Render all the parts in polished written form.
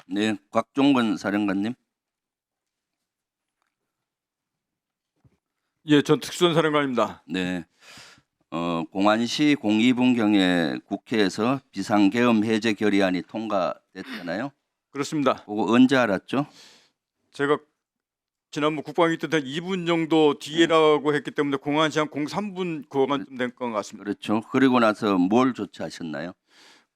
네, 곽종근 사령관님. 예, 전 특수전사령관입니다. 네, 공안시 02분경에 국회에서 비상계엄 해제 결의안이 통과됐잖아요. 그렇습니다. 그거 언제 알았죠? 제가 지난번 국방위 때 한 2분 정도 뒤에라고 했기 때문에 공안시 한 03분 그거만 된 것 같습니다. 그렇죠. 그리고 나서 뭘 조치하셨나요?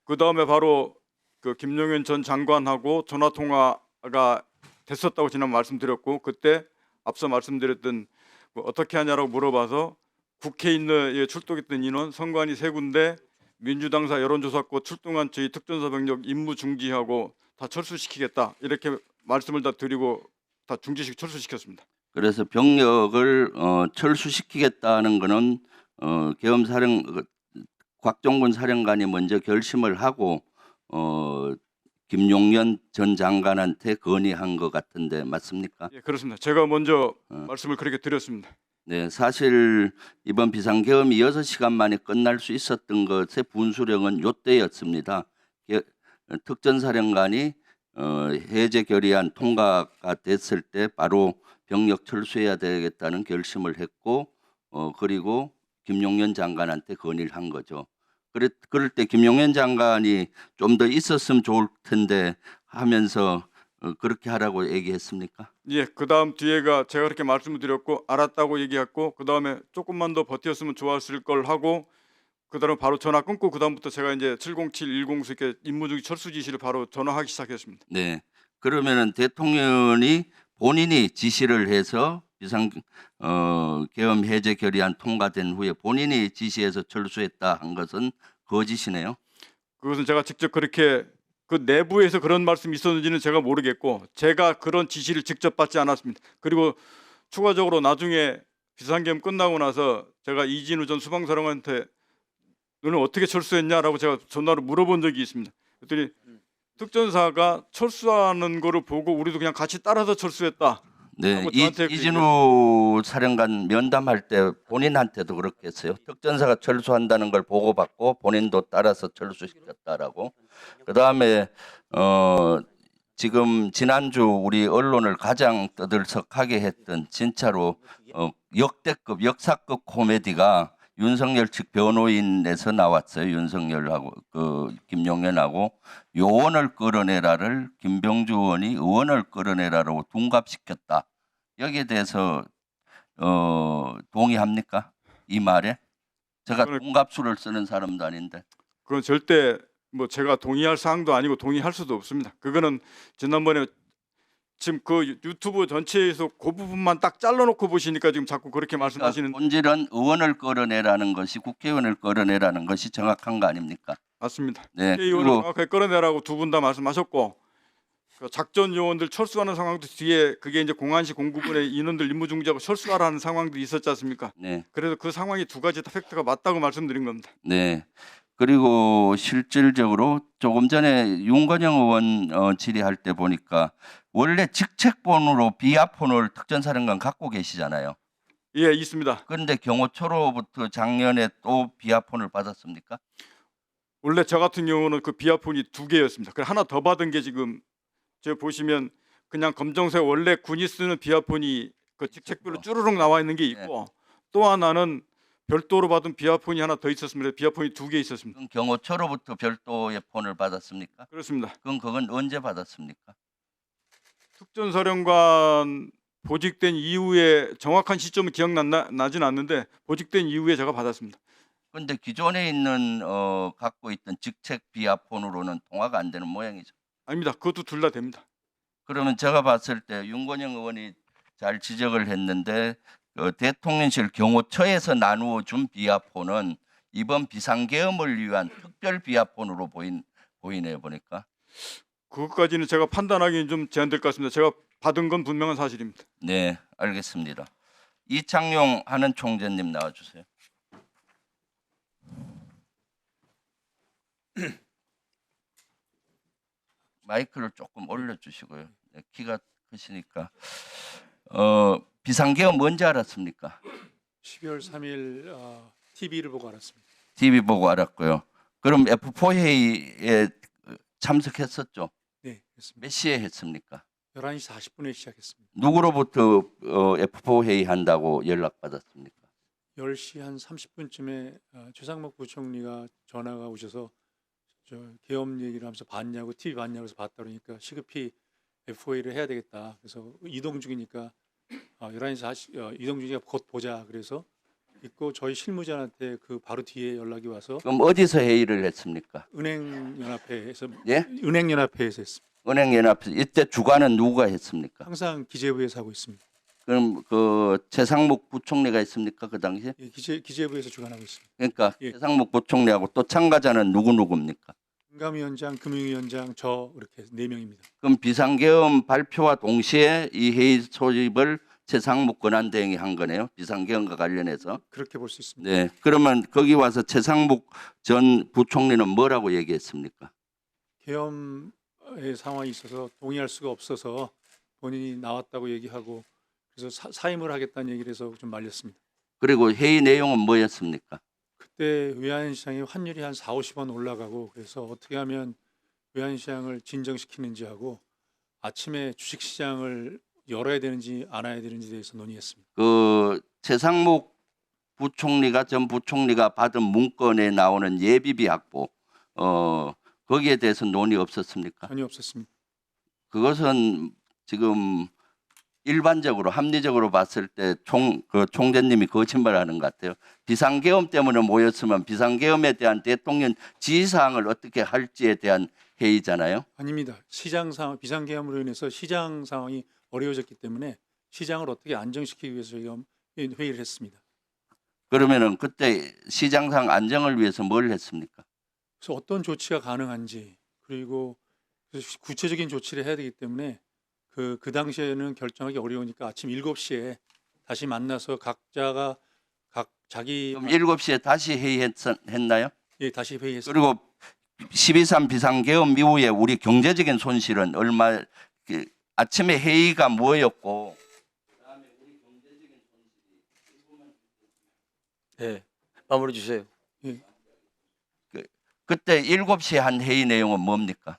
그 다음에 바로 그 김용현 전 장관하고 전화 통화가 됐었다고 지난 말씀드렸고, 그때 앞서 말씀드렸던 뭐 어떻게 하냐라고 물어봐서 국회에 있는 출동했던 인원 선관위 3군데, 민주당사 여론조사권 출동한 저희 특전사 병력 임무 중지하고 다 철수시키겠다 이렇게 말씀을 다 드리고 다 철수시켰습니다. 그래서 병력을 철수시키겠다는 거는 곽종근 사령관이 먼저 결심을 하고 김용현 전 장관한테 건의한 것 같은데 맞습니까? 예, 그렇습니다. 제가 먼저 어. 말씀을 그렇게 드렸습니다. 네, 사실 이번 비상계엄이 6시간 만에 끝날 수 있었던 것의 분수령은 요때였습니다. 특전사령관이 해제 결의안 통과가 됐을 때 바로 병력 철수해야 되겠다는 결심을 했고 그리고 김용현 장관한테 건의를 한 거죠. 그럴 때 김용현 장관이 좀 더 있었으면 좋을 텐데 하면서 그렇게 하라고 얘기했습니까? 예, 그 다음 뒤에가 제가 그렇게 말씀을 드렸고 알았다고 얘기했고, 그 다음에 조금만 더 버텼으면 좋았을 걸 하고, 그 다음 바로 전화 끊고 그 다음부터 제가 이제 707, 109 이렇게 임무중지 철수 지시를 바로 전화하기 시작했습니다. 네. 그러면은 대통령이 본인이 지시를 해서 계엄 해제 결의안 통과된 후에 본인이 지시해서 철수했다 한 것은 거짓이네요. 그것은 제가 직접 그렇게 그 내부에서 그런 말씀이 있었는지는 제가 모르겠고, 제가 그런 지시를 직접 받지 않았습니다. 그리고 추가적으로 나중에 비상계엄 끝나고 나서 제가 이진우 전 수방사령관한테 너는 어떻게 철수했냐라고 제가 전화로 물어본 적이 있습니다. 그랬더니 특전사가 철수하는 거를 보고 우리도 그냥 같이 따라서 철수했다. 네, 하고 저한테 그 이진우 사령관 면담할 때 본인한테도 그렇게 했어요. 특전사가 철수한다는 걸 보고받고 본인도 따라서 철수시켰다라고. 그다음에 지금 지난주 우리 언론을 가장 떠들썩하게 했던 진짜로 역대급 역사급 코미디가 윤석열 측 변호인에서 나왔어요. 윤석열하고 그 김용현하고 요원을 끌어내라를 김병주 의원이 의원을 끌어내라라고 둔갑시켰다. 여기에 대해서 동의합니까? 이 말에? 제가 둔갑수를 쓰는 사람도 아닌데. 그건 절대 뭐 제가 동의할 사항도 아니고 동의할 수도 없습니다. 그거는 지난번에 지금 그 유튜브 전체에서 그 부분만 딱 잘라놓고 보시니까 지금 자꾸 그렇게 말씀하시는. 본질은 의원을 끌어내라는 것이 국회의원을 끌어내라는 것이 정확한 거 아닙니까? 맞습니다. 네. 국회의원을 그리고 정확하게 끌어내라고 두 분 다 말씀하셨고, 그 작전 요원들 철수하는 상황도 뒤에 그게 이제 공안시 공구분의 인원들 임무중지하고 철수하라는 상황도 있었지 않습니까? 네. 그래서 그 상황이 두 가지 다 팩트가 맞다고 말씀드린 겁니다. 네. 그리고 실질적으로 조금 전에 윤건영 의원 질의할 때 보니까 원래 직책본으로 비아폰을 특전사령관 갖고 계시잖아요. 예, 있습니다. 그런데 경호처로부터 작년에 또 비아폰을 받았습니까? 원래 저 같은 경우는 그 비아폰이 2개였습니다. 그 하나 더 받은 게 지금 저 보시면 그냥 검정색 원래 군이 쓰는 비아폰이 그 직책별로 쭈르륵 나와 있는 게 있고, 또 하나는 별도로 받은 비아폰이 하나 더 있었습니다. 비아폰이 2개 있었습니다. 그럼 경호처로부터 별도의 폰을 받았습니까? 그렇습니다. 그건 언제 받았습니까? 특전사령관 보직된 이후에 정확한 시점은 기억나진 않는데 보직된 이후에 제가 받았습니다. 그런데 기존에 있는 갖고 있던 직책 비아폰으로는 통화가 안 되는 모양이죠. 아닙니다. 그것도 둘 다 됩니다. 그러면 제가 봤을 때 윤건영 의원이 잘 지적을 했는데 대통령실 경호처에서 나누어 준 비아폰은 이번 비상계엄을 위한 특별 비아폰으로 보이네요 보니까. 그것까지는 제가 판단하기는 좀 제한될 것 같습니다. 제가 받은 건 분명한 사실입니다. 네, 알겠습니다. 이창용 하는 총재님 나와주세요. 마이크를 조금 올려주시고요. 네, 키가 크시니까. 비상계엄 언제 알았습니까? 12월 3일 TV를 보고 알았습니다. TV 보고 알았고요. 그럼 F4 회의에 참석했었죠? 네, 그렇습니다. 몇 시에 했습니까? 11시 40분에 시작했습니다. 누구로부터 F4 회의 한다고 연락받았습니까? 10시 한 30분쯤에 최상목 부총리가 전화가 오셔서 저 계엄 얘기를 하면서 봤냐고 TV 봤냐고 해서 봤다 그러니까 시급히 FOA를 해야 되겠다. 그래서 이동 중이니까 11시 40 이동 중이니까 곧 보자. 그래서 있고 저희 실무자한테 그 바로 뒤에 연락이 와서 그럼 어디서 회의를 했습니까? 은행연합회에서 예? 은행연합회에서 했습니다. 은행연합 이때 주관은 누가 했습니까? 항상 기재부에서 하고 있습니다. 그럼 그 최상목 부총리가 했습니까 그 당시에? 예, 기재부에서 주관하고 있습니다. 그러니까 예. 최상목 부총리하고 또 참가자는 누구입니까? 금감위원장, 금융위원장, 저 이렇게 4명입니다. 그럼 비상계엄 발표와 동시에 이 회의 소집을 최상목 권한대행이 한 거네요. 비상계엄과 관련해서. 그렇게 볼 수 있습니다. 네. 그러면 거기 와서 최상목 전 부총리는 뭐라고 얘기했습니까? 계엄의 상황이 있어서 동의할 수가 없어서 본인이 나왔다고 얘기하고 그래서 사임을 하겠다는 얘기를 해서 좀 말렸습니다. 그리고 회의 내용은 뭐였습니까? 그때 외환시장이 환율이 한 4, 50원 올라가고 그래서 어떻게 하면 외환시장을 진정시키는지 하고 아침에 주식시장을 열어야 되는지 안 해야 되는지에 대해서 논의했습니다. 그 최상목 부총리가 전 부총리가 받은 문건에 나오는 예비비 확보 거기에 대해서 논의 없었습니까? 전혀 없었습니다. 그것은 지금 일반적으로 합리적으로 봤을 때 총재님이 거짓말하는 것 같아요. 비상계엄 때문에 모였으면 비상계엄에 대한 대통령 지시사항을 어떻게 할지에 대한 회의잖아요. 아닙니다. 시장 상황 비상계엄으로 인해서 시장 상황이 어려워졌기 때문에 시장을 어떻게 안정시키기 위해서 저희가 회의를 했습니다. 그러면은 그때 시장상 안정을 위해서 뭘 했습니까? 그래서 어떤 조치가 가능한지 그리고 구체적인 조치를 해야 되기 때문에 그 당시에는 결정하기 어려우니까 아침 7시에 다시 만나서 각자가 각 자기 그럼 7시에 다시 회의했나요? 예, 다시 회의했습니다. 그리고 12.3 비상계엄 이후에 우리 경제적인 손실은 얼마 아침에 회의가 뭐였고 네, 마무리 주세요. 그때 7시에 한 회의 내용은 뭡니까?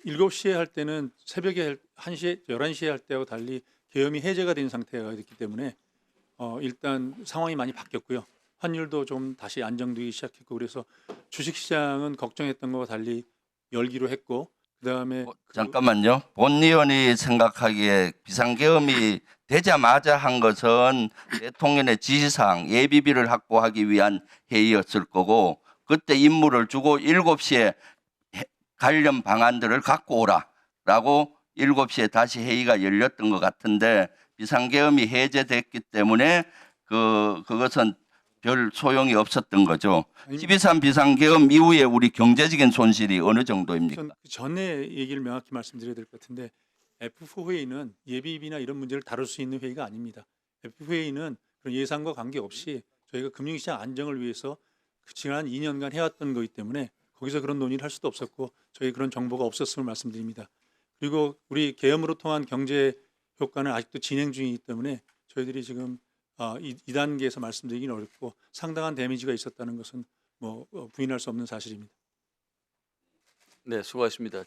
7시에 할 때는 새벽에 1시에 11시에 할 때하고 달리 계엄이 해제가 된 상태가 됐기 때문에 일단 상황이 많이 바뀌었고요. 환율도 좀 다시 안정되기 시작했고 그래서 주식시장은 걱정했던 것과 달리 열기로 했고 그다음에 잠깐만요. 본 의원이 생각하기에 비상계엄이 되자마자 한 것은 대통령의 지시사항 예비비를 확보하기 위한 회의였을 거고 그때 임무를 주고 7시에 관련 방안들을 갖고 오라라고 7시에 다시 회의가 열렸던 것 같은데 비상계엄이 해제됐기 때문에 그것은 별 소용이 없었던 거죠. 12.3 비상계엄 이후에 우리 경제적인 손실이 어느 정도입니까? 그 전에 얘기를 명확히 말씀드려야 될 것 같은데 F4 회의는 예비비나 이런 문제를 다룰 수 있는 회의가 아닙니다. F4 회의는 그런 예상과 관계없이 저희가 금융시장 안정을 위해서 지난 2년간 해왔던 거기 때문에 거기서 그런 논의를 할 수도 없었고 저희 그런 정보가 없었음을 말씀드립니다. 그리고 우리 계엄으로 통한 경제 효과는 아직도 진행 중이기 때문에 저희들이 지금 이 단계에서 말씀드리기는 어렵고 상당한 데미지가 있었다는 것은 부인할 수 없는 사실입니다. 네, 수고하셨습니다.